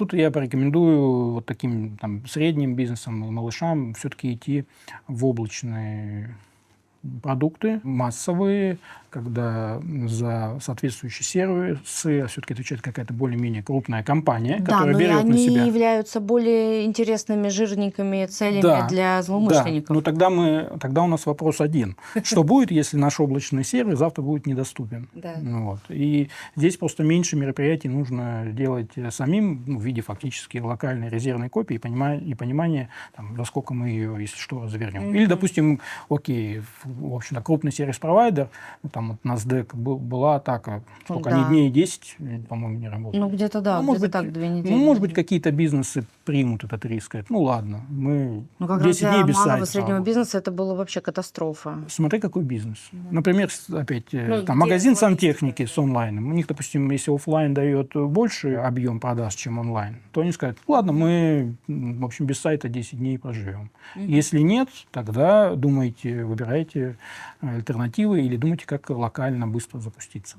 Тут я порекомендую вот таким там средним бизнесам и малышам все-таки идти в облачные продукты массовые, когда за соответствующие сервисы все-таки отвечает какая-то более-менее крупная компания, Да, которая но и берет на они себя. являются более интересными, жирненькими целями Да, для да. злоумышленников. Но тогда у нас вопрос один. Что будет, если наш облачный сервис завтра будет недоступен? Да. Вот. И здесь просто меньше мероприятий нужно делать самим, в виде фактически локальной резервной копии и понимания, там, во сколько мы ее, если что, завернем. Или, допустим, окей, в общем-то, крупный сервис-провайдер, там вот NASDAQ была атака, сколько они Да. дней, 10, по-моему, не работали. Ну, где-то да, Ну, где-то так, 2 недели. может быть, какие-то бизнесы примут этот риск. Говорят, ну ладно, мы Ну, как раз 10 дней для без малого и сайта. среднего бизнеса это было вообще катастрофа. Смотри, какой бизнес. Например, опять, Ну, там, где магазин логистика, сантехники с онлайном. У них, допустим, если офлайн дает больше объем продаж, чем онлайн, то они скажут, ладно, мы, в общем, без сайта 10 дней проживем. Если нет, тогда думайте, выбирайте альтернативы или думайте, как локально быстро запуститься.